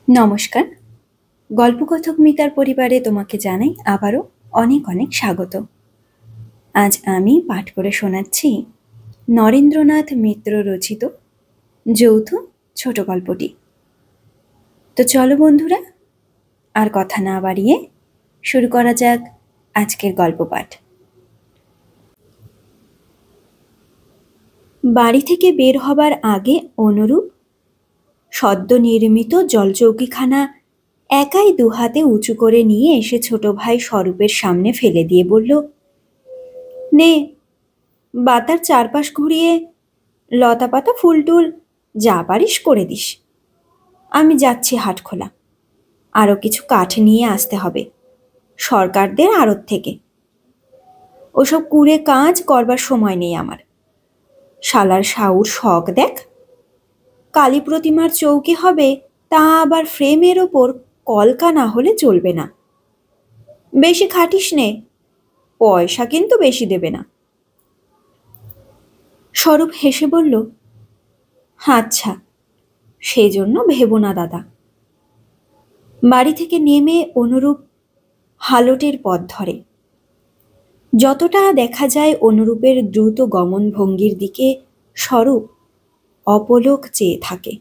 নমস্কার। গল্পকথক মিতার পরিবারে তোমাকে জানাই আবারও অনেক অনেক স্বাগত। আজ আমি পাঠ করে শোনাচ্ছি নরেন্দ্রনাথ মিত্র রচিত যৌথ ছোট গল্পটি। তো চলো বন্ধুরা, আর কথা না বাড়িয়ে শুরু করা যাক আজকের গল্প পাঠ। বাড়ি থেকে বের হবার আগে অনুরূপ সদ্য নির্মিত জলচৌকিখানা একাই দুহাতে উঁচু করে নিয়ে এসে ছোট ভাই স্বরূপের সামনে ফেলে দিয়ে বলল, নে, বাতার চারপাশ ঘুরিয়ে লতাপাতা ফুলটুল যা পারিস করে দিস। আমি যাচ্ছি হাটখোলা, আরও কিছু কাঠ নিয়ে আসতে হবে সরকারদের আড়ত থেকে। ওসব কুড়ে কাজ করবার সময় নেই আমার। শালার সাউর শখ দেখ, কালী প্রতিমার চৌকি হবে, তা আবার ফ্রেমের ওপর কলকা না হলে চলবে না। বেশি খাটিস নে, পয়সা কিন্তু বেশি দেবে না। স্বরূপ হেসে বলল, আচ্ছা, সেজন্য ভেবো না দাদা। বাড়ি থেকে নেমে অনুরূপ হালটের পথ ধরে। যতটা দেখা যায় অনুরূপের দ্রুত গমন ভঙ্গির দিকে স্বরূপ অপলক চেয়ে থাকে।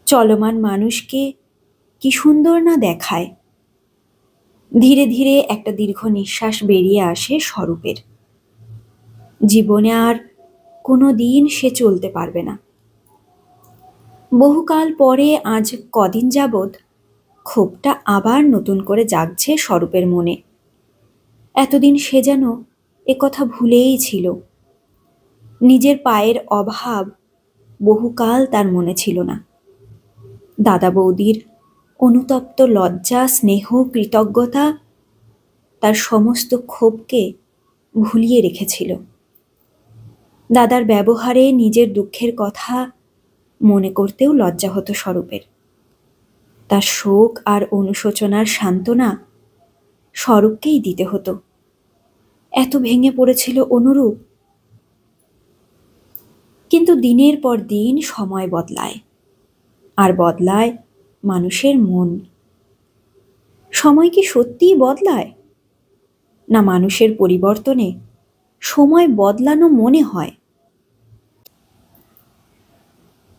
চলমান মানুষকে কি সুন্দর না দেখায়। ধীরে ধীরে একটা দীর্ঘ নিঃশ্বাস বেরিয়ে আসে স্বরূপের। জীবনে আর কোনো দিন সে চলতে পারবে না। বহুকাল পরে আজ কদিন যাবৎ ক্ষোভটা আবার নতুন করে জাগছে স্বরূপের মনে। এতদিন সে যেন একথা ভুলেই ছিল। নিজের পায়ের অভাব বহুকাল তার মনে ছিল না। দাদা বৌদির অনুতপ্ত লজ্জা, স্নেহ, কৃতজ্ঞতা তার সমস্ত ক্ষোভকে ভুলিয়ে রেখেছিল। দাদার ব্যবহারে নিজের দুঃখের কথা মনে করতেও লজ্জা হতো স্বরূপের। তার শোক আর অনুশোচনার সান্ত্বনা স্বরূপকেই দিতে হতো। এত ভেঙে পড়েছিল অনুরূপ। কিন্তু দিনের পর দিন সময় বদলায়, আর বদলায় মানুষের মন। সময় কি সত্যিই বদলায়, না মানুষের পরিবর্তনে সময় বদলানো মনে হয়?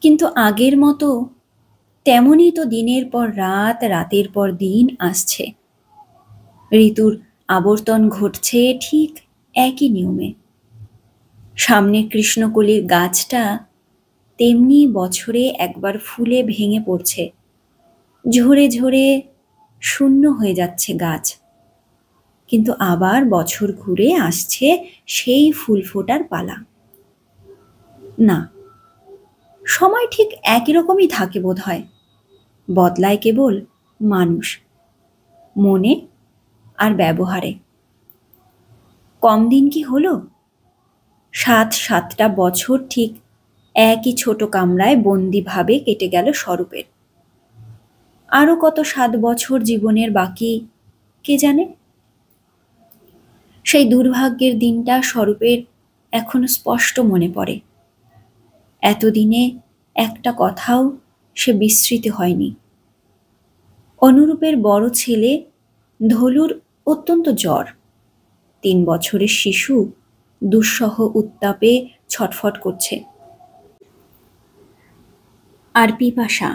কিন্তু আগের মতো তেমনই তো দিনের পর রাত, রাতের পর দিন আসছে। ঋতুর আবর্তন ঘটছে ঠিক একই নিয়মে। সামনে কৃষ্ণকলির গাছটা তেমনি বছরে একবার ফুলে ভেঙে পড়ছে, ঝরে ঝরে শূন্য হয়ে যাচ্ছে গাছ। কিন্তু আবার বছর ঘুরে আসছে সেই ফুল ফোটার পালা। না, সময় ঠিক একই রকমই থাকে বোধ হয়। বদলায় কেবল মানুষ, মনে আর ব্যবহারে। কম দিন কি হলো? ৭-৭টা বছর ঠিক একই ছোট কামরায় বন্দিভাবে কেটে গেল স্বরূপের। আরও কত ৭ বছর জীবনের বাকি কে জানে। সেই দুর্ভাগ্যের দিনটা স্বরূপের এখনো স্পষ্ট মনে পড়ে। এতদিনে একটা কথাও সে বিস্মৃত হয়নি। অনুরূপের বড় ছেলে ধলুর অত্যন্ত জ্বর। ৩ বছরের শিশু দুঃসহ উত্তাপে ছটফট করছে। আর পিপাসা,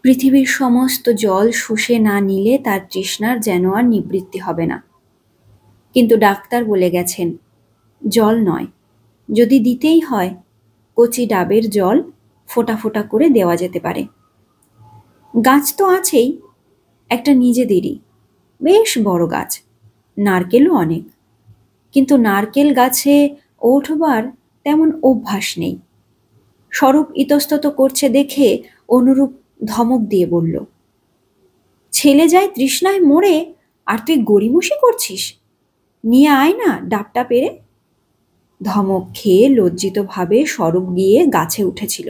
পৃথিবীর সমস্ত জল শুষে না নিলে তার তৃষ্ণার যেন আর নিবৃত্তি হবে না। কিন্তু ডাক্তার বলে গেছেন, জল নয়, যদি দিতেই হয় কচি ডাবের জল ফোঁটা ফোঁটা করে দেওয়া যেতে পারে। গাছ তো আছেই, একটা নিজেদেরই বেশ বড় গাছ, নারকেলও অনেক। কিন্তু নারকেল গাছে ওঠবার তেমন অভ্যাস নেই। স্বরূপ ইতস্তত করছে দেখে অনুরূপ ধমক দিয়ে বলল, ছেলে যায় তৃষ্ণায় মরে, আর তুই গড়িমসি করছিস? নিয়ে আয় না ডাবটা পেরে। ধমক খেয়ে লজ্জিতভাবে স্বরূপ গিয়ে গাছে উঠেছিল।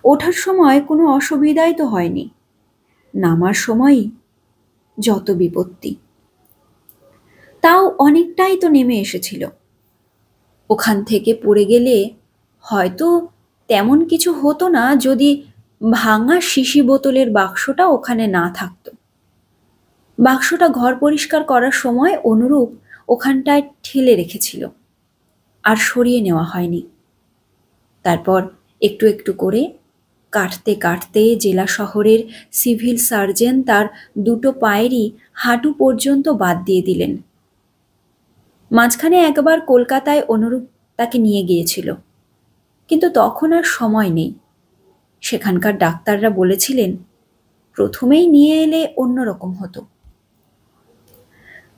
ওঠার সময় কোনো অসুবিধাই তো হয়নি, নামার সময়ই যত বিপত্তি। তাও অনেকটাই তো নেমে এসেছিল। ওখান থেকে পড়ে গেলে হয়তো তেমন কিছু হতো না যদি ভাঙা শিশি বোতলের বাক্সটা ওখানে না থাকতো। বাক্সটা ঘর পরিষ্কার করার সময় অনুরূপ ওখানটায় ঠেলে রেখেছিল, আর সরিয়ে নেওয়া হয়নি। তারপর একটু একটু করে কাটতে কাটতে জেলা শহরের সিভিল সার্জন তার দুটো পায়েরই হাঁটু পর্যন্ত বাদ দিয়ে দিলেন। মাঝখানে একবার কলকাতায় অনুরূপ তাকে নিয়ে গিয়েছিল, কিন্তু তখন আর সময় নেই। সেখানকার ডাক্তাররা বলেছিলেন প্রথমেই নিয়ে এলে অন্যরকম হতো।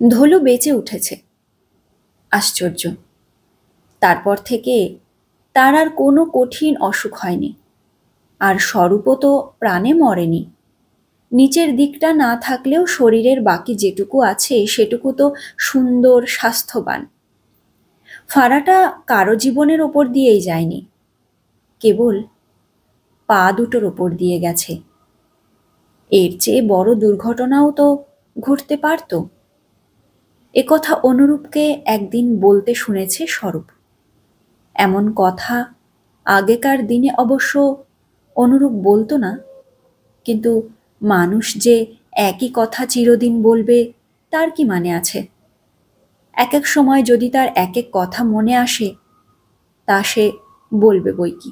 ধলু বেঁচে উঠেছে। আশ্চর্য! তারপর থেকে তার আর কোনো কঠিন অসুখ হয়নি। আর স্বরূপও তো প্রাণে মরেনি। নিচের দিকটা না থাকলেও শরীরের বাকি যেটুকু আছে সেটুকু তো সুন্দর, স্বাস্থ্যবান। ফাড়াটা কারো জীবনের ওপর দিয়েই যায়নি, কেবল পা দুটোর ওপর দিয়ে গেছে। এর চেয়ে বড় দুর্ঘটনাও তো ঘটতে পারত। একথা অনুরূপকে একদিন বলতে শুনেছে স্বরূপ। এমন কথা আগেকার দিনে অবশ্য অনুরূপ বলতো না, কিন্তু মানুষ যে একই কথা চিরদিন বলবে তার কি মানে আছে? এক এক সময় যদি তার এক এক কথা মনে আসে, তা সে বলবে বইকি।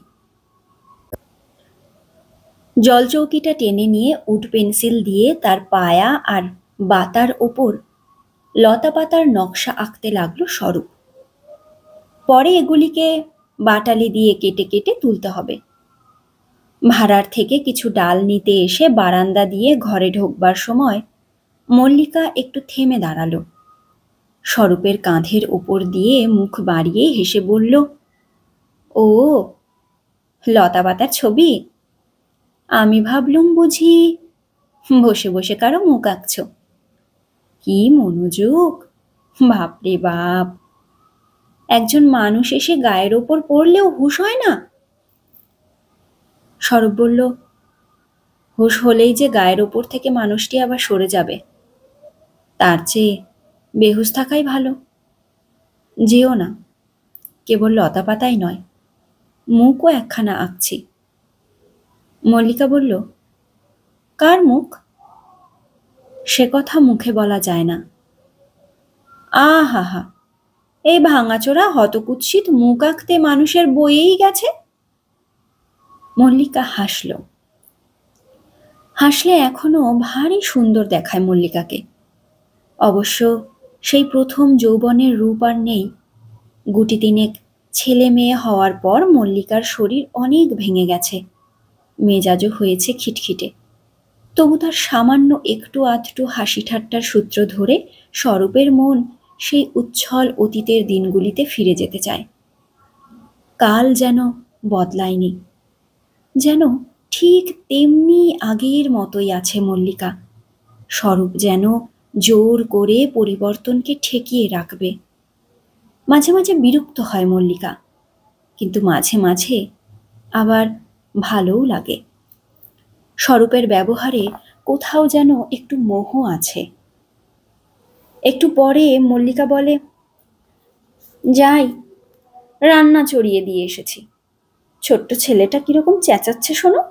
জলচৌকিটা টেনে নিয়ে উড পেন্সিল দিয়ে তার পায়া আর বাতার ওপর লতাপাতার নকশা আঁকতে লাগলো স্বরূপ। পরে এগুলিকে বাটালি দিয়ে কেটে কেটে তুলতে হবে। ভাড়ার থেকে কিছু ডাল নিতে এসে বারান্দা দিয়ে ঘরে ঢোকবার সময় মল্লিকা একটু থেমে দাঁড়ালো। স্বরূপের কাঁধের ওপর দিয়ে মুখ বাড়িয়ে হেসে বলল, ও লতাপাতার ছবি? আমি ভাবলুম বুঝি বসে বসে কারো মুখ আঁকছ। কি মনোযোগ! বাপরে বাপ! একজন মানুষ এসে গায়ের ওপর পড়লেও হুঁশ হয় না? স্বরূপ বলল, হুঁশ হলেই যে গায়ের ওপর থেকে মানুষটি আবার সরে যাবে, তার চেয়ে বেহুশ থাকাই ভালো। যেও না, কেবল লতাপাতাই নয়, মুখও একখানা আঁকছি। মল্লিকা বলল, কার মুখ? সে কথা মুখে বলা যায় না। আহা! এই ভাঙাচোরা হতকুৎসিত মুখ আঁকতে মানুষের বয়েই গেছে। মল্লিকা হাসল। হাসলে এখনো ভারী সুন্দর দেখায় মল্লিকাকে। অবশ্য সেই প্রথম যৌবনের রূপ আর নেই। গুটি তিনেক ছেলে মেয়ে হওয়ার পর মল্লিকার শরীর অনেক ভেঙে গেছে, মেজাজও হয়েছে খিটখিটে। তবু তার সামান্য একটু আধটু হাসি ঠাট্টার সূত্র ধরে স্বরূপের মন সেই উচ্ছল অতীতের দিনগুলিতে ফিরে যেতে চায়। কাল যেন বদলায়নি, যেন ঠিক তেমনি আগের মতোই আছে মল্লিকা। স্বরূপ যেন জোর করে পরিবর্তনকে ঠেকিয়ে রাখবে। মাঝে মাঝে বিরক্ত হয় মল্লিকা, কিন্তু মাঝে মাঝে আবার ভালোও লাগে। স্বরূপের ব্যবহারে কোথাও যেন একটু মোহ আছে। একটু পরে মল্লিকা বলে, যাই, রান্না চড়িয়ে দিয়ে এসেছি। ছোট্ট ছেলেটা কিরকম চেঁচাচ্ছে শোনো।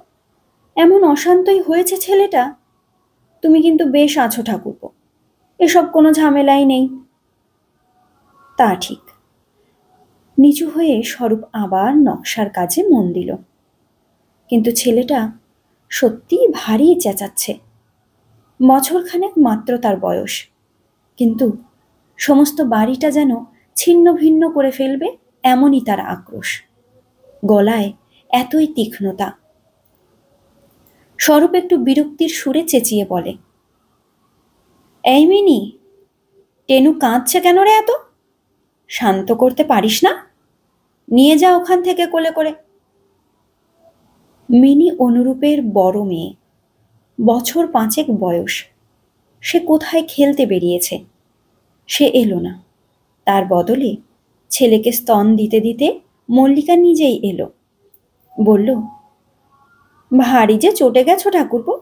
এমন অশান্তই হয়েছে ছেলেটা। তুমি কিন্তু বেশ আছো ঠাকুরপো, এসব কোনো ঝামেলাই নেই। তা ঠিক। নিচু হয়ে স্বরূপ আবার নকশার কাজে মন দিল। কিন্তু ছেলেটা সত্যিই ভারী চেঁচাচ্ছে। বছরখানেক মাত্র তার বয়স, কিন্তু সমস্ত বাড়িটা যেন ছিন্ন ভিন্ন করে ফেলবে এমনই তার আক্রোশ। গলায় এতই তীক্ষ্ণতা। স্বরূপ একটু বিরক্তির সুরে চেঁচিয়ে বলে, এই মিনি, টেনু কাঁদছে কেন রে এত? শান্ত করতে পারিস না? নিয়ে যা ওখান থেকে কোলে করে। মিনি অনুরূপের বড় মেয়ে, বছর 5 বয়স। সে কোথায় খেলতে বেরিয়েছে। সে এলো না। তার বদলে ছেলেকে স্তন দিতে দিতে মল্লিকা নিজেই এলো। বলল, ভারী যে চটে গেছো ঠাকুরপো।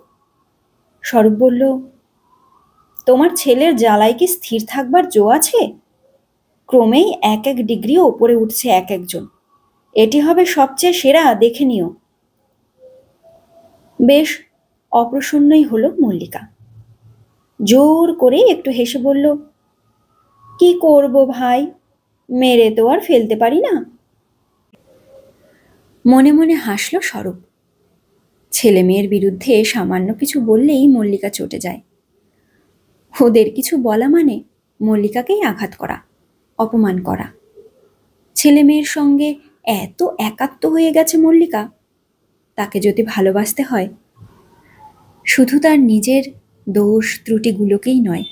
স্বরূপ বলল, তোমার ছেলের জ্বালায় কি স্থির থাকবার জো আছে? ক্রমেই এক এক ডিগ্রি ওপরে উঠছে এক একজন। এটি হবে সবচেয়ে সেরা, দেখে নিও। বেশ অপ্রসন্নই হলো মল্লিকা। জোর করে একটু হেসে বলল, কি করব ভাই, মেরে তো আর ফেলতে পারি না। মনে মনে হাসল স্বরূপ। ছেলে মেয়ের বিরুদ্ধে সামান্য কিছু বললেই মল্লিকা চটে যায়। ওদের কিছু বলা মানে মল্লিকাকেই আঘাত করা, অপমান করা। ছেলে মেয়ের সঙ্গে এত একাত্ম হয়ে গেছে মল্লিকা, তাকে যদি ভালোবাসতে হয় শুধু তার নিজের দোষ ত্রুটিগুলোকেই নয়,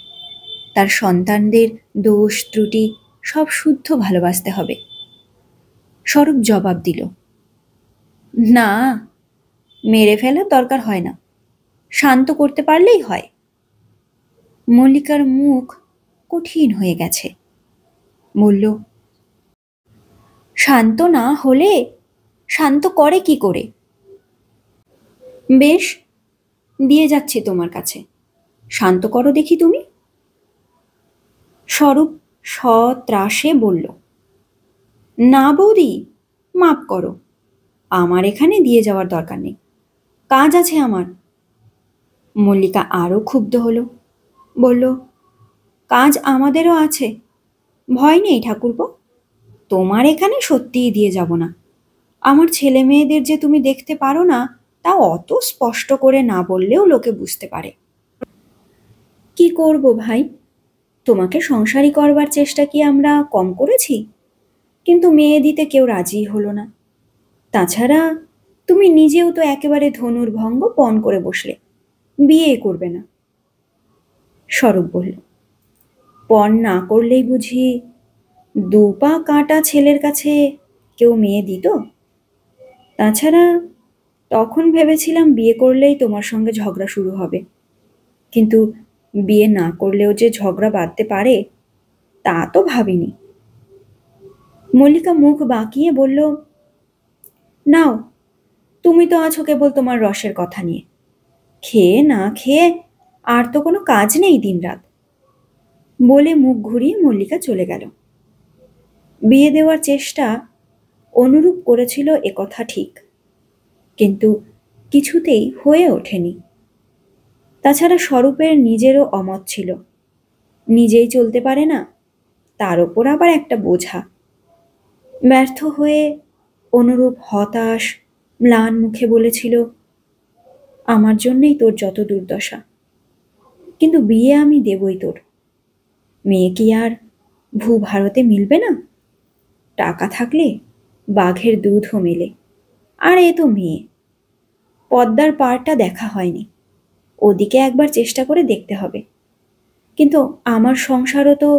তার সন্তানদের দোষ ত্রুটি সব শুদ্ধ ভালোবাসতে হবে। স্বরূপ জবাব দিল, না, মেরে ফেলার দরকার হয় না, শান্ত করতে পারলেই হয়। মল্লিকার মুখ কঠিন হয়ে গেছে। বলল, শান্ত না হলে শান্ত করে কি করে? বেশ, দিয়ে যাচ্ছি তোমার কাছে, শান্ত করো দেখি তুমি। স্বরূপ সত্রাসে বলল, না বৌদি, মাপ করো, আমার এখানে দিয়ে যাওয়ার দরকার নেই, কাজ আছে আমার। মল্লিকা আরও ক্ষুব্ধ হলো, বলল, কাজ আমাদেরও আছে, ভয় নেই ঠাকুরপো, তোমার এখানে সত্যিই দিয়ে যাব না। আমার ছেলে মেয়েদের যে তুমি দেখতে পারো না তা অত স্পষ্ট করে না বললেও লোকে বুঝতে পারে। কি করব ভাই, তোমাকে সংসারী করবার চেষ্টা কি আমরা কম করেছি? কিন্তু মেয়ে দিতে কেউ রাজি হলো না। তাছাড়া তুমি নিজেও তো একেবারে ধনুর্ভঙ্গ পণ করে বসলে, বিয়ে করবে না। স্বরূপ বলল, পণ না করলেই বুঝি দু পা কাটা ছেলের কাছে কেউ মেয়ে দিত? তাছাড়া তখন ভেবেছিলাম বিয়ে করলেই তোমার সঙ্গে ঝগড়া শুরু হবে, কিন্তু বিয়ে না করলেও যে ঝগড়া বাঁধতে পারে তা তো ভাবিনি। মল্লিকা মুখ বাঁকিয়ে বলল, নাও, তুমি তো আছো কেবল তোমার রসের কথা নিয়ে, খেয়ে না খেয়ে আর তো কোনো কাজ নেই দিনরাত। বলে মুখ ঘুরিয়ে মল্লিকা চলে গেল। বিয়ে দেওয়ার চেষ্টা অনুরূপ করেছিল একথা ঠিক, কিন্তু কিছুতেই হয়ে ওঠেনি। তাছাড়া স্বরূপের নিজেরও অমত ছিল, নিজেই চলতে পারে না, তার ওপর আবার একটা বোঝা। ব্যর্থ হয়ে অনুরূপ হতাশ ম্লান মুখে বলেছিল, আমার জন্যেই তোর যত দুর্দশা, কিন্তু বিয়ে আমি দেবই তোর। মেয়ে কি আর ভূভারতে মিলবে না? টাকা থাকলে বাঘের দুধও মেলে, আর এ তো মেয়ে। পদ্মার পাড়টা দেখা হয়নি, ওদিকে একবার চেষ্টা করে দেখতে হবে। কিন্তু আমার সংসারও তো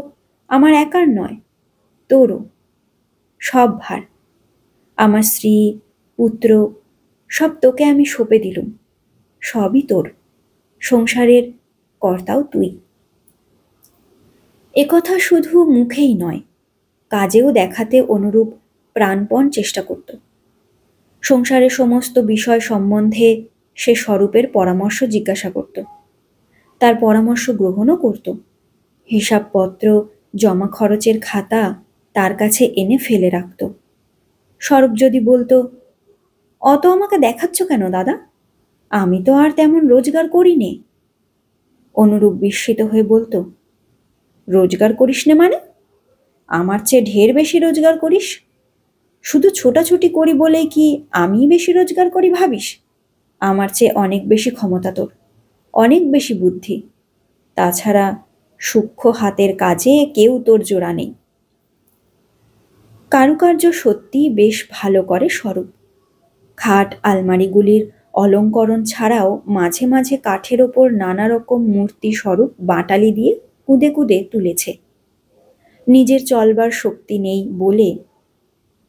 আমার একার নয়, তোরও। সব ভার, আমার স্ত্রী পুত্র সব তোকে আমি সঁপে দিলুম, সবই তোর, সংসারের কর্তাও তুই। একথা শুধু মুখেই নয়, কাজেও দেখাতে অনুরূপ প্রাণপণ চেষ্টা করত। সংসারের সমস্ত বিষয় সম্বন্ধে সে স্বরূপের পরামর্শ জিজ্ঞাসা করত, তার পরামর্শ গ্রহণও করত। হিসাবপত্র জমা খরচের খাতা তার কাছে এনে ফেলে রাখত। স্বরূপ যদি বলতো, অত আমাকে দেখাচ্ছ কেন দাদা, আমি তো আর তেমন রোজগার করি নে, অনুরূপ বিস্মিত হয়ে বলতো, রোজগার করিস নে মানে? আমার চেয়ে ঢের বেশি রোজগার করিস। শুধু ছোটাছুটি করি বলেই কি আমি বেশি রোজগার করি ভাবিস? আমার চেয়ে অনেক বেশি ক্ষমতা তোর, অনেক বেশি বুদ্ধি। তাছাড়া সূক্ষ্ম হাতের কাজে কেউ তোর জোড়া নেই। কারুকার্য সত্যিই বেশ ভালো করে স্বরূপ। খাট আলমারিগুলির অলঙ্করণ ছাড়াও মাঝে মাঝে কাঠের ওপর নানা রকম মূর্তি স্বরূপ বাটালি দিয়ে কুঁদে কুঁদে তুলেছে। নিজের চলবার শক্তি নেই বলে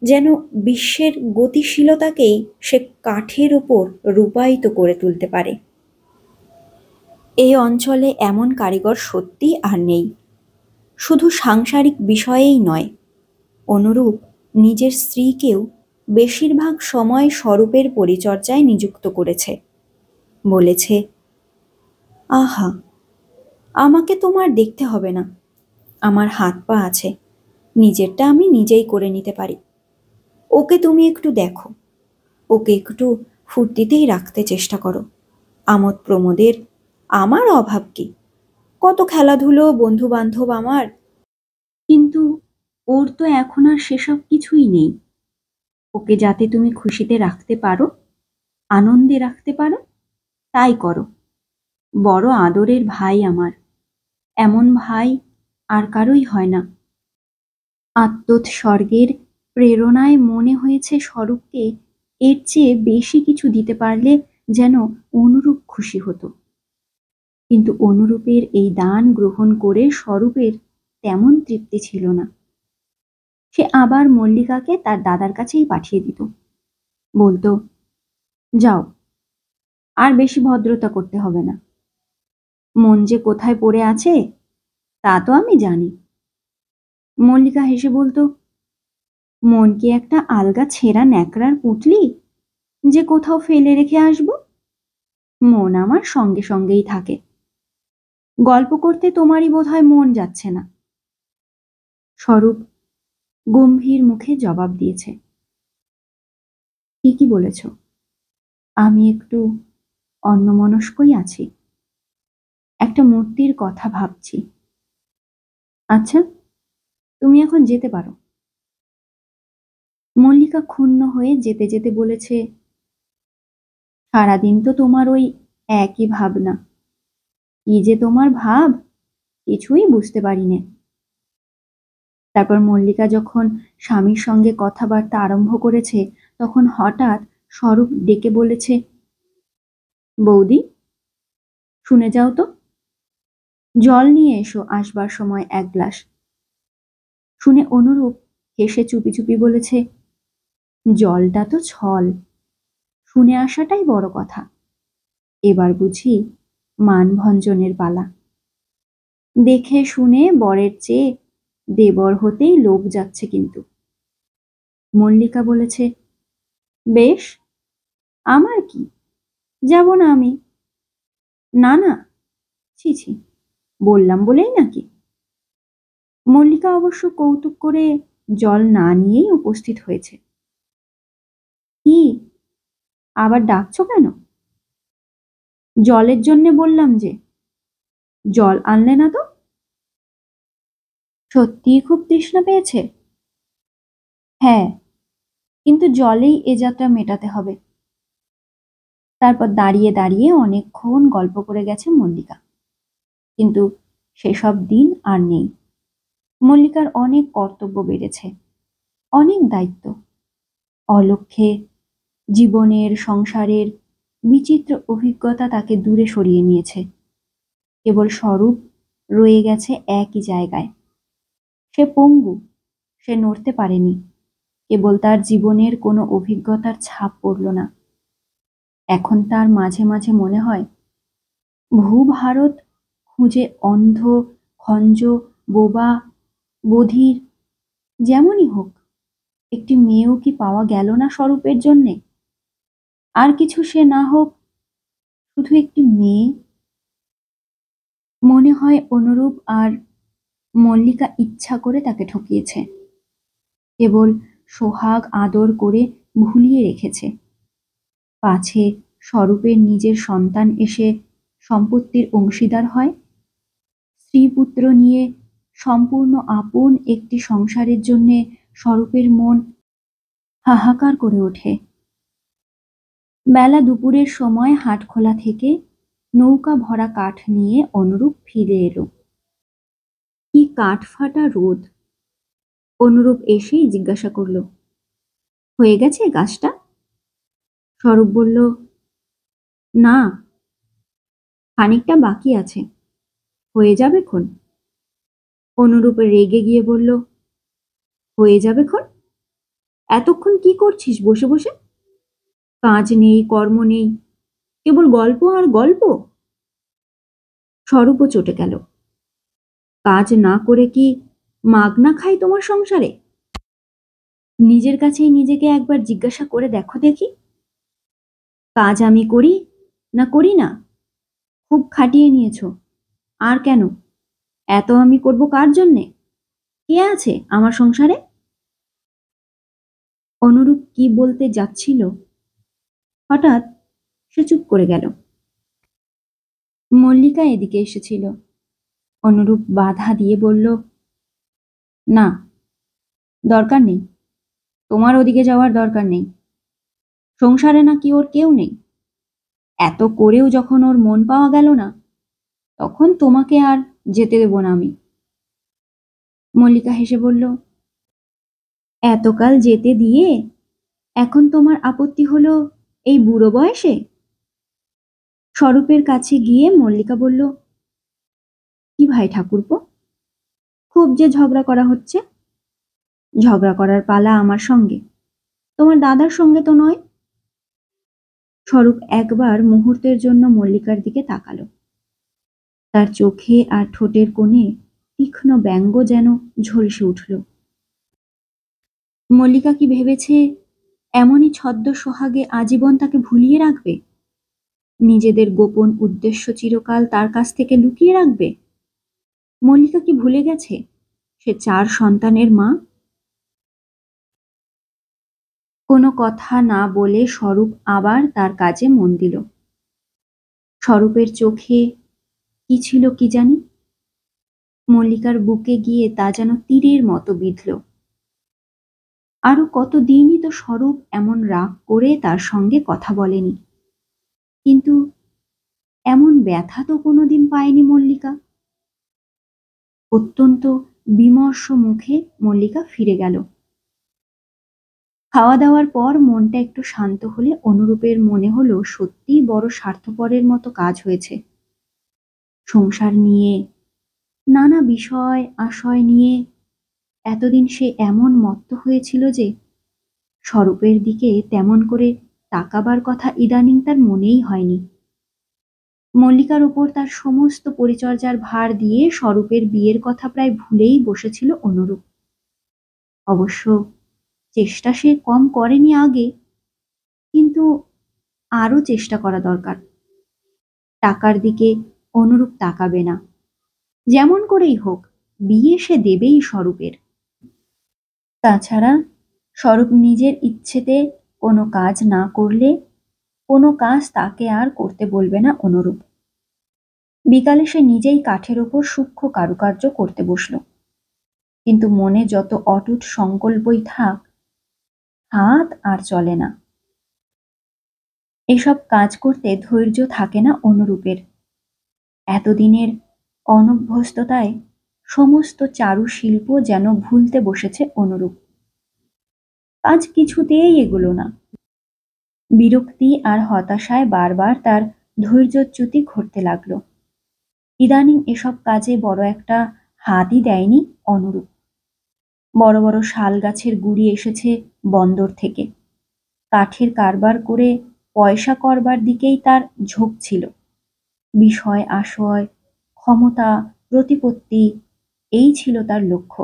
যেন বিশ্বের গতিশীলতাকেই সে কাঠের ওপর রূপায়িত করে তুলতে পারে। এই অঞ্চলে এমন কারিগর সত্যি আর নেই। শুধু সাংসারিক বিষয়েই নয়, অনুরূপ নিজের স্ত্রীকেও বেশিরভাগ সময় স্বরূপের পরিচর্যায় নিযুক্ত করেছে। বলেছে, আহা, আমাকে তোমার দেখতে হবে না, আমার হাত পা আছে, নিজেরটা আমি নিজেই করে নিতে পারি। ওকে তুমি একটু দেখো, ওকে একটু ফুর্তিতেই রাখতে চেষ্টা করো। আমোদ প্রমোদের আমার অভাব কি? কত খেলাধুলো, বন্ধু বান্ধব আমার। কিন্তু ওর তো এখন আর সেসব কিছুই নেই। ওকে যাতে তুমি খুশিতে রাখতে পারো, আনন্দে রাখতে পারো, তাই করো। বড় আদরের ভাই আমার, এমন ভাই আর কারোই হয় না। আত্মোৎসর্গের প্রেরণায় মনে হয়েছে স্বরূপকে এর চেয়ে বেশি কিছু দিতে পারলে যেন অনুরূপ খুশি হতো। কিন্তু অনুরূপের এই দান গ্রহণ করে স্বরূপের তেমন তৃপ্তি ছিল না। সে আবার মল্লিকাকে তার দাদার কাছেই পাঠিয়ে দিত। বলতো, যাও, আর বেশি ভদ্রতা করতে হবে না। মন যে কোথায় পড়ে আছে তা তো আমি জানি। মল্লিকা হেসে বলতো, মন কি একটা আলগা ছেঁড়া ন্যাকড়ার পুঁটলি যে কোথাও ফেলে রেখে আসব? মন আমার সঙ্গে সঙ্গেই থাকে। গল্প করতে তোমারই বোধহয় মন যাচ্ছে না। স্বরূপ গম্ভীর মুখে জবাব দিয়েছে, ঠিকই বলেছ, আমি একটু অন্যমনস্কই আছি। একটা মূর্তির কথা ভাবছি। আচ্ছা, তুমি এখন যেতে পারো। মল্লিকা ক্ষুণ্ণ হয়ে যেতে যেতে বলেছে, সারাদিন তো তোমার ওই একই ভাবনা। কি যে তোমার ভাব, কিছুই বুঝতে পারি নে। তারপর মল্লিকা যখন স্বামীর সঙ্গে কথাবার্তা আরম্ভ করেছে, তখন হঠাৎ স্বরূপ ডেকে বলেছে, বৌদি, শুনে যাও তো, জল নিয়ে এসো আসবার সময় এক গ্লাস। শুনে অনুরূপ হেসে চুপি চুপি বলেছে, জলটা তো ছল, শুনে আসাটাই বড় কথা। এবার বুঝি মানভঞ্জনের পালা। দেখে শুনে বরের চেয়ে দেবর হতেই লোভ যাচ্ছে কিন্তু। মল্লিকা বলেছে, বেশ, আমার কি, যাব না আমি। না না, ছি ছি, বললাম বলেই নাকি। মল্লিকা অবশ্য কৌতুক করে জল না নিয়েই উপস্থিত হয়েছে। কি, আবার ডাকছো কেন? জলের জন্যে বললাম যে। জল আনলে না তো? সত্যিই খুব তৃষ্ণা পেয়েছে? হ্যাঁ, কিন্তু জলেই এ যাত্রা মেটাতে হবে। তারপর দাঁড়িয়ে দাঁড়িয়ে অনেকক্ষণ গল্প করে গেছে মল্লিকা। কিন্তু সেসব দিন আর নেই। মল্লিকার অনেক কর্তব্য বেড়েছে, অনেক দায়িত্ব। অলক্ষ্যে জীবনের, সংসারের বিচিত্র অভিজ্ঞতা তাকে দূরে সরিয়ে নিয়েছে। কেবল স্বরূপ রয়ে গেছে একই জায়গায়। সে পঙ্গু, সে নড়তে পারেনি। কেবল তার জীবনের কোনো অভিজ্ঞতার ছাপ পড়ল না। এখন তার মাঝে মাঝে মনে হয়, ভূভারত খুঁজে অন্ধ, খঞ্জ, বোবা, বধির, যেমনই হোক, একটি মেয়েও কি পাওয়া গেল না স্বরূপের জন্যে? আর কিছু সে না হোক, শুধু একটি মেয়ে। মনে হয় অনুরূপ আর মল্লিকা ইচ্ছা করে তাকে ঠকিয়েছে, কেবল সোহাগ আদর করে ভুলিয়ে রেখেছে। পাছে স্বরূপের নিজের সন্তান এসে সম্পত্তির অংশীদার হয়, স্ত্রী পুত্র নিয়ে সম্পূর্ণ আপন একটি সংসারের জন্যে স্বরূপের মন হাহাকার করে ওঠে। বেলা দুপুরের সময় হাটখোলা থেকে নৌকা ভরা কাঠ নিয়ে অনুরূপ ফিরে এলো। কি কাঠফাটা রোদ! অনুরূপ এসেই জিজ্ঞাসা করল, হয়ে গেছে গাছটা? স্বরূপ বলল, না, খানিকটা বাকি আছে, হয়ে যাবে খন। অনুরূপ রেগে গিয়ে বলল, হয়ে যাবে খন? এতক্ষণ কি করছিস বসে বসে? কাজ নেই, কর্ম নেই, কেবল গল্প আর গল্প। স্বরূপও চটে গেল। কাজ না করে কি মাগনা খাই তোমার সংসারে? নিজের কাছেই নিজেকে একবার জিজ্ঞাসা করে দেখো দেখি, কাজ আমি করি না করি না? খুব খাটিয়ে নিয়েছো, আর কেন? এত আমি করব কার জন্যে? কে আছে আমার সংসারে? অনুরূপ কি বলতে যাচ্ছিল হঠাৎ সে চুপ করে গেল। মল্লিকা এদিকে এসেছিল। অনুরূপ বাধা দিয়ে বলল, না, দরকার নেই, তোমার ওদিকে যাওয়ার দরকার নেই। সংসারে নাকি ওর কেউ নেই? এত করেও যখন ওর মন পাওয়া গেল না, তখন তোমাকে আর যেতে দেব না আমি। মল্লিকা হেসে বলল, এতকাল যেতে দিয়ে এখন তোমার আপত্তি হলো এই বুড়ো বয়সে? স্বরূপের কাছে গিয়ে মল্লিকা বলল, কি ভাই ঠাকুরপো, খুব যে ঝগড়া করা হচ্ছে। ঝগড়া করার পালা আমার সঙ্গে, তোমার দাদার সঙ্গে তো নয়। স্বরূপ একবার মুহূর্তের জন্য মল্লিকার দিকে তাকালো। তার চোখে আর ঠোঁটের কোণে তীক্ষ্ণ ব্যঙ্গ যেন ঝলসে উঠল। মল্লিকা কি ভেবেছে এমনই ছদ্ম সোহাগে আজীবন তাকে ভুলিয়ে রাখবে? নিজেদের গোপন উদ্দেশ্য চিরকাল তার কাছ থেকে লুকিয়ে রাখবে? মল্লিকা কি ভুলে গেছে সে 4 সন্তানের মা? কোনো কথা না বলে স্বরূপ আবার তার কাজে মন দিল। স্বরূপের চোখে কি ছিল কি জানি, মল্লিকার বুকে গিয়ে তা যেন তীরের মতো বিঁধল। আরো কতদিনই তো স্বরূপ এমন রাগ করে তার সঙ্গে কথা বলেনি, কিন্তু এমন ব্যথা তো কোনোদিন পায়নি মল্লিকা। অত্যন্ত বিমর্ষ মুখে মল্লিকা ফিরে গেল। খাওয়া দাওয়ার পর মনটা একটু শান্ত হলে অনুরূপের মনে হলো সত্যিই বড় স্বার্থপরের মতো কাজ হয়েছে। সংসার নিয়ে, নানা বিষয় আশয় নিয়ে এতদিন সে এমন মত্ত হয়েছিল যে স্বরূপের দিকে তেমন করে তাকাবার কথা ইদানিং তার মনেই হয়নি। মল্লিকার উপর তার সমস্ত পরিচর্যার ভার দিয়ে স্বরূপের বিয়ের কথা প্রায় ভুলেই বসেছিল অনুরূপ। অবশ্য চেষ্টা সে কম করেনি আগে, কিন্তু আরো চেষ্টা করা দরকার। টাকার দিকে অনুরূপ তাকাবে না, যেমন করেই হোক বিয়ে সে দেবেই স্বরূপের। তাছাড়া স্বরূপ নিজের ইচ্ছেতে কোনো কাজ না করলে কোনো কাজ তাকে আর করতে বলবে না অনুরূপ। বিকালে সে নিজেই কাঠের ওপর সূক্ষ্ম কারুকার্য করতে বসল, কিন্তু মনে যত অটুট সংকল্পই থাক, হাত আর চলে না। এসব কাজ করতে ধৈর্য থাকে না অনুরূপের। এতদিনের অনভ্যস্ততায় সমস্ত চারুশিল্প যেন ভুলতে বসেছে অনুরূপ। কাজ কিছুতেই এগুলো না। বিরক্তি আর হতাশায় বারবার তার ধৈর্যচ্যুতি ঘটতে লাগলো। ইদানিং এসব কাজে বড় একটা হাতই দেয়নি অনুরূপ। বড় বড় শাল গাছের গুড়ি এসেছে বন্দর থেকে। কাঠের কারবার করে পয়সা করবার দিকেই তার ঝোঁক ছিল। বিষয় আশয়, ক্ষমতা, প্রতিপত্তি, এই ছিল তার লক্ষ্য।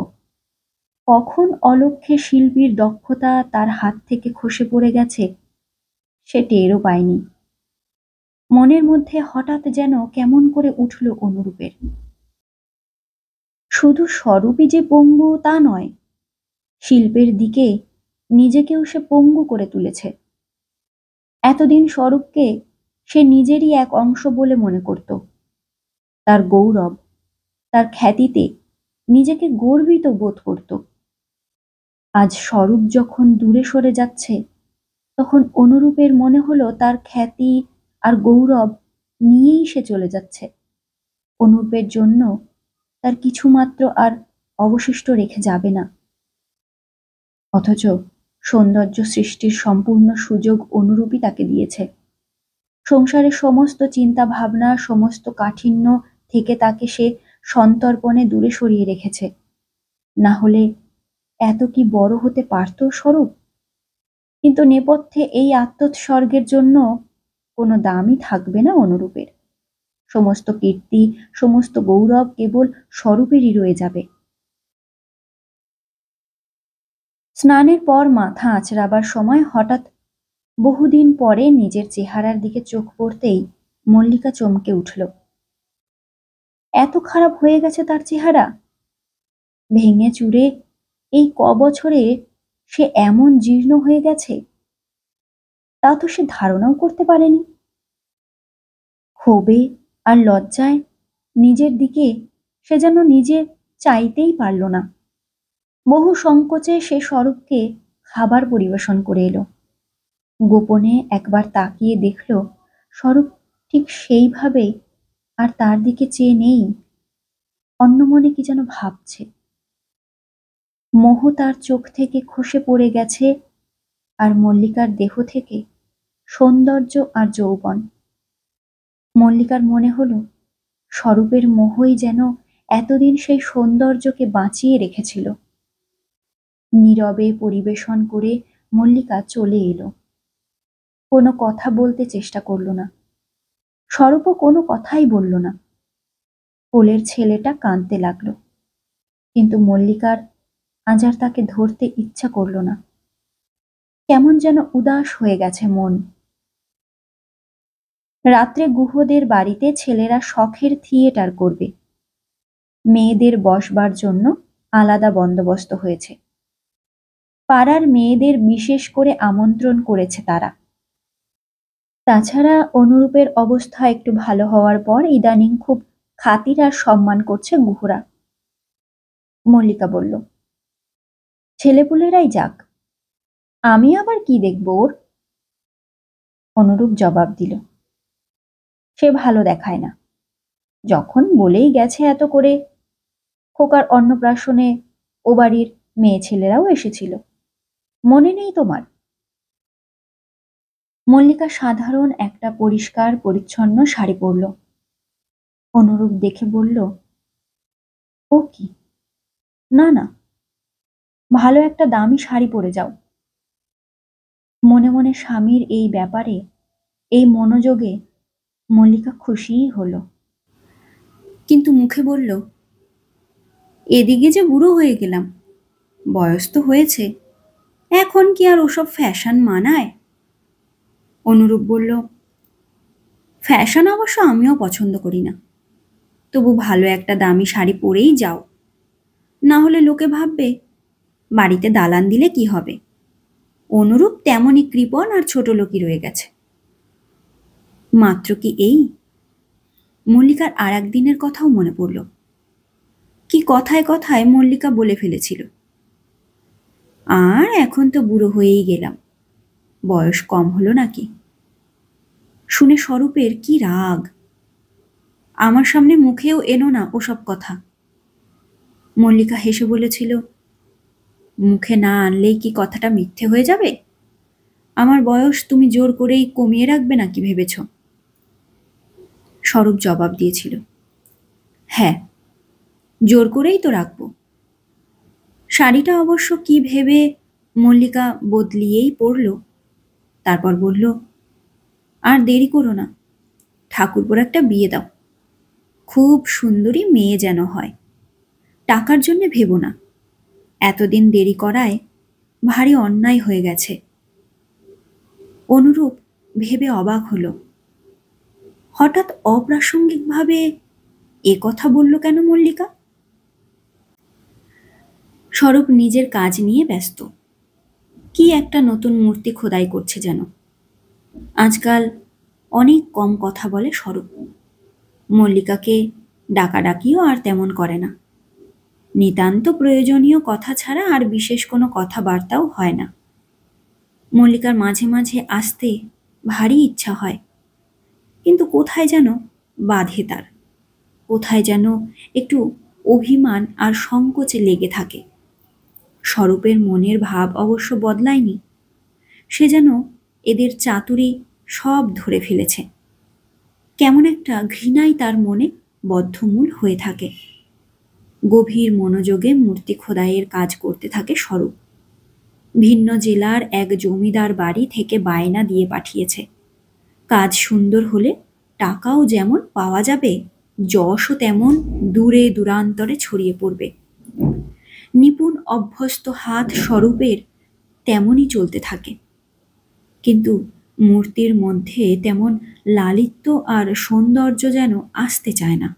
কখন অলক্ষ্যে শিল্পীর দক্ষতা তার হাত থেকে খসে পড়ে গেছে সে টেরও পায়নি। মনের মধ্যে হঠাৎ যেন কেমন করে উঠল অনুরূপের। শুধু স্বরূপই যে পঙ্গু তা নয়, শিল্পের দিকে নিজেকেও সে পঙ্গু করে তুলেছে। এতদিন স্বরূপকে সে নিজেরই এক অংশ বলে মনে করত। তার গৌরব, তার খ্যাতিতে নিজেকে গর্বিত বোধ করত। আজ স্বরূপ যখন দূরে সরে যাচ্ছে, তখন অনুরূপের মনে হলো তার খ্যাতি আর গৌরব নিয়েই সে চলে যাচ্ছে। অনুরূপের জন্য তার কিছুমাত্র আর অবশিষ্ট রেখে যাবে না। অথচ সৌন্দর্য সৃষ্টির সম্পূর্ণ সুযোগ অনুরূপই তাকে দিয়েছে। সংসারের সমস্ত চিন্তা ভাবনা, সমস্ত কাঠিন্য থেকে তাকে সে সন্তর্পণে দূরে সরিয়ে রেখেছে। না হলে এত কি বড় হতে পারত স্বরূপ? কিন্তু নেপথ্যে এই আত্মোৎসর্গের জন্য কোনো দামই থাকবে না অনুরূপের। সমস্ত কীর্তি, সমস্ত গৌরব কেবল স্বরূপেরই রয়ে যাবে। স্নানের পর মাথা আঁচড়াবার সময় হঠাৎ বহুদিন পরে নিজের চেহারার দিকে চোখ পড়তেই মল্লিকা চমকে উঠল। এত খারাপ হয়ে গেছে তার চেহারা! ভেঙে চুরে এই বছরে সে এমন জীর্ণ হয়ে গেছে! তা তো সে ধারণাও করতে পারেনি। ক্ষোভে আর লজ্জায় নিজের দিকে সে যেন নিজে চাইতেই পারল না। বহু সংকোচে সে স্বরূপকে খাবার পরিবেশন করে এলো। গোপনে একবার তাকিয়ে দেখল স্বরূপ ঠিক সেইভাবেই আর তার দিকে চেয়ে নেই, অন্য মনে কি যেন ভাবছে। মোহ তার চোখ থেকে খসে পড়ে গেছে, আর মল্লিকার দেহ থেকে সৌন্দর্য আর যৌবন। মল্লিকার মনে হলো স্বরূপের মোহই যেন এতদিন সেই সৌন্দর্যকে বাঁচিয়ে রেখেছিল। নীরবে পরিবেশন করে মল্লিকা চলে এলো। কোনো কথা বলতে চেষ্টা করল না। স্বরূপও কোনো কথাই বলল না। কোলের ছেলেটা কাঁদতে লাগলো, কিন্তু মল্লিকার আজ আর তাকে ধরতে ইচ্ছা করল না। কেমন যেন উদাস হয়ে গেছে মন। রাত্রে গুহদের বাড়িতে ছেলেরা শখের থিয়েটার করবে। মেয়েদের বসবার জন্য আলাদা বন্দোবস্ত হয়েছে। পাড়ার মেয়েদের বিশেষ করে আমন্ত্রণ করেছে তারা। তাছাড়া অনুরূপের অবস্থা একটু ভালো হওয়ার পর ইদানিং খুব খাতির আর সম্মান করছে গুহরা। মল্লিকা বলল, ছেলেপুলেরাই যাক, আমি আবার কি দেখব ওর? অনুরূপ জবাব দিল, সে ভালো দেখায় না। যখন বলেই গেছে এত করে, খোকার অন্নপ্রাশনে ও বাড়ির মেয়ে ছেলেরাও এসেছিল, মনে নেই তোমার? মল্লিকা সাধারণ একটা পরিষ্কার পরিচ্ছন্ন শাড়ি পরল। অনুরূপ দেখে বলল, ও কি, না না, ভালো একটা দামি শাড়ি পরে যাও। মনে মনে স্বামীর এই ব্যাপারে, এই মনোযোগে মল্লিকা খুশিই হলো, কিন্তু মুখে বলল, এদিকে যে বুড়ো হয়ে গেলাম, বয়স তো হয়েছে, এখন কি আর ওসব ফ্যাশন মানায়? অনুরূপ বলল, ফ্যাশন অবশ্য আমিও পছন্দ করি না, তবু ভালো একটা দামি শাড়ি পরেই যাও, না হলে লোকে ভাববে বাড়িতে দালান দিলে কি হবে। অনুরূপ তেমনই কৃপণ আর ছোট লোকই রয়ে গেছে। মাত্র কি এই? মল্লিকার আর একদিনের কথাও মনে পড়ল। কি কথায় কথায় মল্লিকা বলে ফেলেছিল, আর এখন তো বুড়ো হয়েই গেলাম, বয়স কম হলো নাকি? শুনে স্বরূপের কি রাগ। আমার সামনে মুখেও এনো না ওসব কথা। মল্লিকা হেসে বলেছিল, মুখে না আনলেই কি কথাটা মিথ্যে হয়ে যাবে? আমার বয়স তুমি জোর করেই কমিয়ে রাখবে নাকি ভেবেছ? স্বরূপ জবাব দিয়েছিল, হ্যাঁ, জোর করেই তো রাখবো। শাড়িটা অবশ্য কি ভেবে মল্লিকা বদলিয়েই পড়ল। তারপর বলল, আর দেরি করো না, ঠাকুরপোর একটা বিয়ে দাও, খুব সুন্দরী মেয়ে যেন হয়। টাকার জন্য ভেবো না, এতদিন দেরি করায় ভারী অন্যায় হয়ে গেছে। অনুরূপ ভেবে অবাক হলো, হঠাৎ অপ্রাসঙ্গিকভাবে এ কথা বলল কেন মল্লিকা? স্বরূপ নিজের কাজ নিয়ে ব্যস্ত। কি একটা নতুন মূর্তি খোদাই করছে যেন। আজকাল অনেক কম কথা বলে স্বরূপ। মল্লিকাকে ডাকাডাকিও আর তেমন করে না। নিতান্ত প্রয়োজনীয় কথা ছাড়া আর বিশেষ কোনো কথাবার্তাও হয় না। মল্লিকার মাঝে মাঝে আসতে ভারী ইচ্ছা হয়, কিন্তু কোথায় যেন বাধে তার, কোথায় যেন একটু অভিমান আর সংকোচে লেগে থাকে। স্বরূপের মনের ভাব অবশ্য বদলায়নি। সে যেন এদের চাতুরি সব ধরে ফেলেছে। কেমন একটা ঘৃণাই তার মনে বদ্ধমূল হয়ে থাকে। গভীর মনোযোগে মূর্তি খোদাইয়ের কাজ করতে থাকে স্বরূপ। ভিন্ন জেলার এক জমিদার বাড়ি থেকে বায়না দিয়ে পাঠিয়েছে। কাজ সুন্দর হলে টাকাও যেমন পাওয়া যাবে, যশও তেমন দূরে দূরান্তরে ছড়িয়ে পড়বে। নিপুণ অভ্যস্ত হাত স্বরূপের তেমনই চলতে থাকে, কিন্তু মূর্তির মধ্যে তেমন লালিত্য আর সৌন্দর্য যেন আসতে চায় না।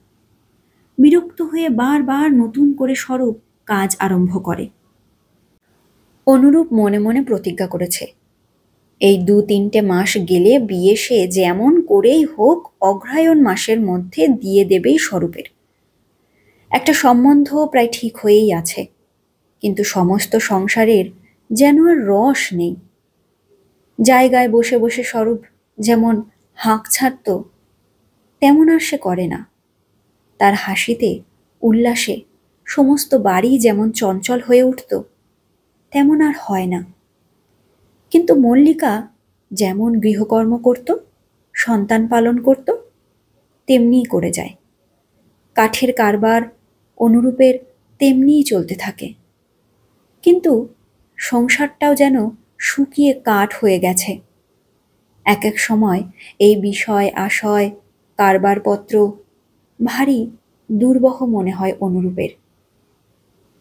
বিরক্ত হয়ে বারবার নতুন করে স্বরূপ কাজ আরম্ভ করে। অনুরূপ মনে মনে প্রতিজ্ঞা করেছে, এই ২-৩টে মাস গেলে বিয়ে সে যেমন করেই হোক অগ্রহায়ণ মাসের মধ্যে দিয়ে দেবেই স্বরূপের। একটা সম্বন্ধ প্রায় ঠিক হয়েই আছে, কিন্তু সমস্ত সংসারের যেন আর রস নেই। জায়গায় বসে বসে স্বরূপ যেমন হাঁক ছাড়ত, তেমন আর সে করে না। তার হাসিতে উল্লাসে সমস্ত বাড়ি যেমন চঞ্চল হয়ে উঠত, তেমন আর হয় না। কিন্তু মল্লিকা যেমন গৃহকর্ম করত, সন্তান পালন করত, তেমনিই করে যায়। কাঠের কারবার অনুরূপের তেমনিই চলতে থাকে, কিন্তু সংসারটাও যেন শুকিয়ে কাঠ হয়ে গেছে। এক এক সময় এই বিষয় আশয় কারবারপত্র ভারী দুর্বহ মনে হয় অনুরূপের।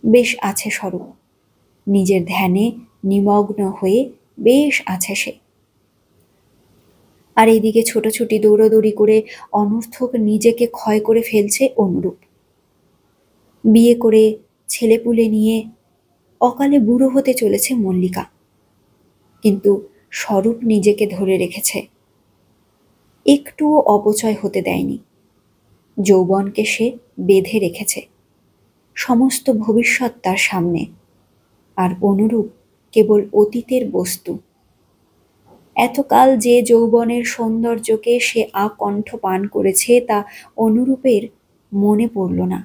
বেশ আছে স্বরূপ, নিজের ধ্যানে নিমগ্ন হয়ে বেশ আছে সে। আর এইদিকে ছোটাছুটি দৌড়াদৌড়ি করে অনর্থক নিজেকে ক্ষয় করে ফেলছে অনুরূপ। বিয়ে করে ছেলেপুলে নিয়ে অকালে বুড়ো হতে চলেছে মল্লিকা, কিন্তু স্বরূপ নিজেকে ধরে রেখেছে, একটুও অপচয় হতে দেয়নি। যৌবনকে সে বেঁধে রেখেছে, সমস্ত ভবিষ্যৎ তার সামনে, আর অনুরূপ কেবল অতীতের বস্তু। এতকাল যে যৌবনের সৌন্দর্যকে সে আকণ্ঠ পান করেছে তা অনুরূপের মনে পড়ল না।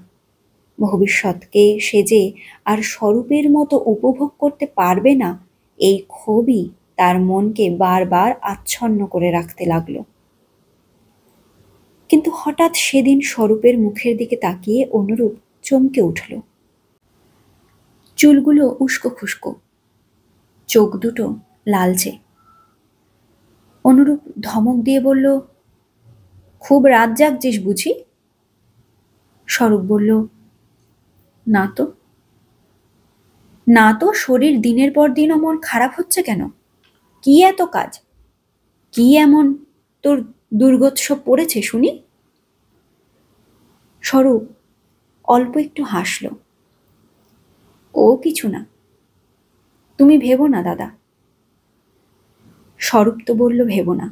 ভবিষ্যৎকে সে যে আর স্বরূপের মতো উপভোগ করতে পারবে না, এই ক্ষোভই তার মনকে বারবার আচ্ছন্ন করে রাখতে লাগলো। কিন্তু হঠাৎ সেদিন স্বরূপের মুখের দিকে তাকিয়ে অনুরূপ চমকে উঠল। চুলগুলো উস্কো খুস্কো, চোখ দুটো লালচে। অনুরূপ ধমক দিয়ে বলল, খুব রাত জাগছিস বুঝি? স্বরূপ বলল, না তো। না তো, শরীর দিনের পর দিন অমন খারাপ হচ্ছে কেন? কি এত কাজ? কি এমন তোর দুর্গোৎসব পড়েছে শুনি? স্বরূপ অল্প একটু হাসল। ও কিছু না, তুমি ভেবো না দাদা। স্বরূপ তো বলল ভেবো না,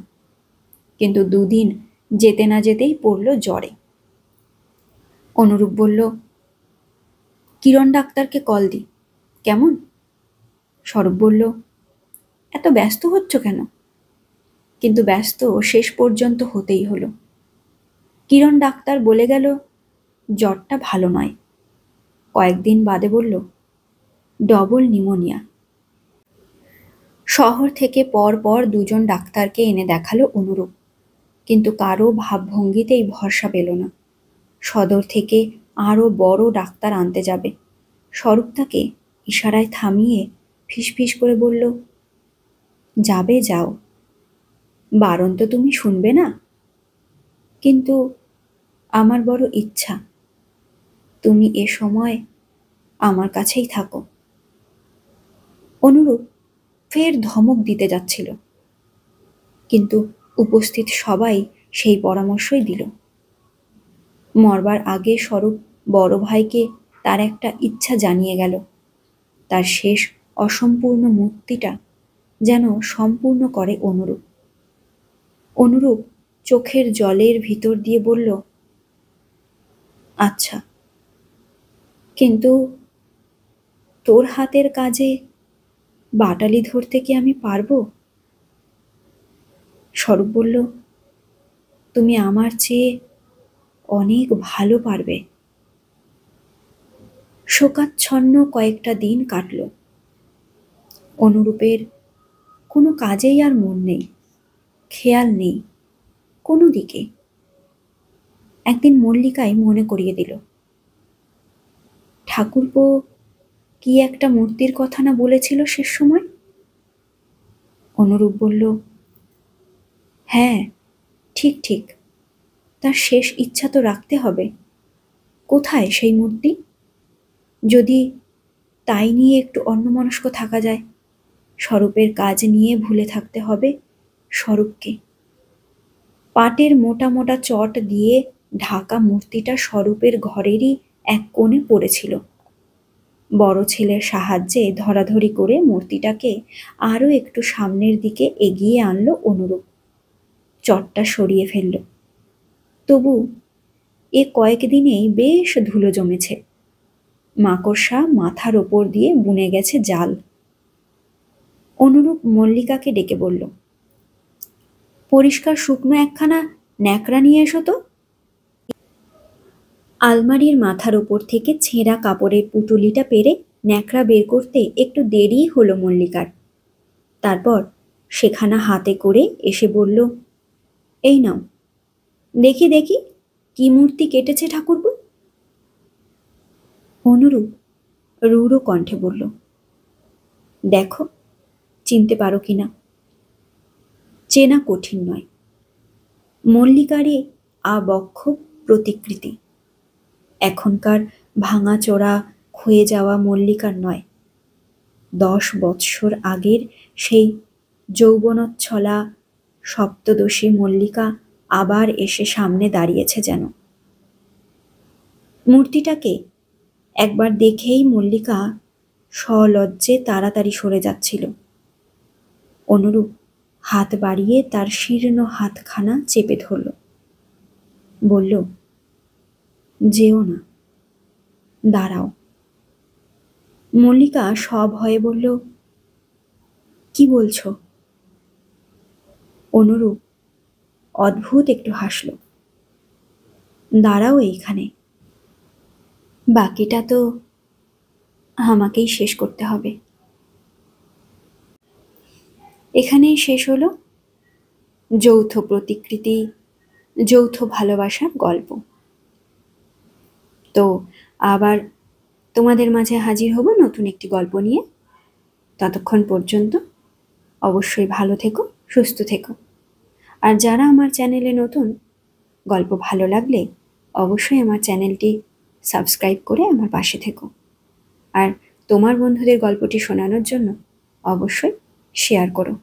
কিন্তু 2 দিন যেতে না যেতেই পড়ল জ্বরে। অনুরূপ বলল, কিরণ ডাক্তারকে কল দি, কেমন? স্বরূপ বলল, এত ব্যস্ত হচ্ছ কেন? কিন্তু ব্যস্ত শেষ পর্যন্ত হতেই হলো। কিরণ ডাক্তার বলে গেল জ্বরটা ভালো নয়। কয়েকদিন বাদে বলল ডবল নিউমোনিয়া। শহর থেকে পর পর 2 জন ডাক্তারকে এনে দেখালো অনুরূপ, কিন্তু কারো ভাবভঙ্গিতেই ভরসা পেল না। সদর থেকে আরো বড় ডাক্তার আনতে যাবে। স্বরূপ তাকে ইশারায় থামিয়ে ফিসফিস করে বলল, যাবে যাও, বারণ তো তুমি শুনবে না। কিন্তু আমার বড় ইচ্ছা তুমি এ সময় আমার কাছেই থাকো। অনুরূপ ফের ধমক দিতে যাচ্ছিল, কিন্তু উপস্থিত সবাই সেই পরামর্শই দিল। মরবার আগে স্বরূপ বড় ভাইকে তার একটা ইচ্ছা জানিয়ে গেল, তার শেষ অসম্পূর্ণ মূর্তিটা যেন সম্পূর্ণ করে অনুরূপ। অনুরূপ চোখের জলের ভিতর দিয়ে বলল, আচ্ছা, কিন্তু তোর হাতের কাজে বাটালি ধরতে কি আমি পারবো? স্বরূপ বলল, তুমি আমার চেয়ে অনেক ভালো পারবে। শোকাচ্ছন্ন কয়েকটা দিন কাটল। অনুরূপের কোনো কাজেই আর মন নেই, খেয়াল নেই কোনো দিকে। একদিন মল্লিকাই মনে করিয়ে দিল, ঠাকুরপো কি একটা মূর্তির কথা না বলেছিল শেষ সময়? অনুরূপ বলল, হ্যাঁ ঠিক ঠিক, তার শেষ ইচ্ছা তো রাখতে হবে। কোথায় সেই মূর্তি? যদি তাই নিয়ে একটু অন্যমনস্ক থাকা যায়। স্বরূপের কাজ নিয়ে ভুলে থাকতে হবে স্বরূপকে। পাটের মোটা মোটা চট দিয়ে ঢাকা মূর্তিটা স্বরূপের ঘরেরই এক কোণে পড়েছিল। বড় ছেলের সাহায্যে ধরাধরি করে মূর্তিটাকে আরও একটু সামনের দিকে এগিয়ে আনলো অনুরূপ। চটটা সরিয়ে ফেলল। তবু এ কয়েকদিনেই বেশ ধুলো জমেছে। মাকড়সা মাথার ওপর দিয়ে বুনে গেছে জাল। অনুরূপ মল্লিকাকে ডেকে বলল, পরিষ্কার শুকনো একখানা ন্যাকড়া নিয়ে এসো তো। আলমারির মাথার ওপর থেকে ছেঁড়া কাপড়ের পুঁটুলিটা পেরে ন্যাকড়া বের করতে একটু দেরি হলো মল্লিকার। তারপর সেখানা হাতে করে এসে বলল, এই নাও, দেখি দেখি কি মূর্তি কেটেছে ঠাকুরপো। অনুরূপ রূঢ় কণ্ঠে বলল, দেখো চিনতে পারো কিনা। চেনা কঠিন নয়। মল্লিকারে আবক্ষ প্রতিকৃতি। এখনকার ভাঙাচোরা ক্ষয়ে যাওয়া মল্লিকার নয়। 10 বৎসর আগের সেই যৌবনোচ্ছলা সপ্তদশী মল্লিকা আবার এসে সামনে দাঁড়িয়েছে যেন। মূর্তিটাকে একবার দেখেই মল্লিকা সলজ্জে তাড়াতাড়ি সরে যাচ্ছিল। অনুরূপ হাত বাড়িয়ে তার শীর্ণ হাতখানা চেপে ধরল। বলল, যেও না, দাঁড়াও। মল্লিকা সভয়ে বলল, কি বলছো? অনুরূপ অদ্ভুত একটু হাসল। দাঁড়াও এইখানে, বাকিটা তো আমাকেই শেষ করতে হবে। এখানেই শেষ হলো যৌথ প্রতিকৃতি, যৌথ ভালোবাসার গল্প। তো আবার তোমাদের মাঝে হাজির হব নতুন একটি গল্প নিয়ে। ততক্ষণ পর্যন্ত অবশ্যই ভালো থেকো, সুস্থ থেকো। আর যারা আমার চ্যানেলে নতুন, গল্প ভালো লাগলে অবশ্যই আমার চ্যানেলটি সাবস্ক্রাইব করে আমার পাশে থেকো। আর তোমার বন্ধুদের গল্পটি শোনানোর জন্য অবশ্যই শেয়ার করো।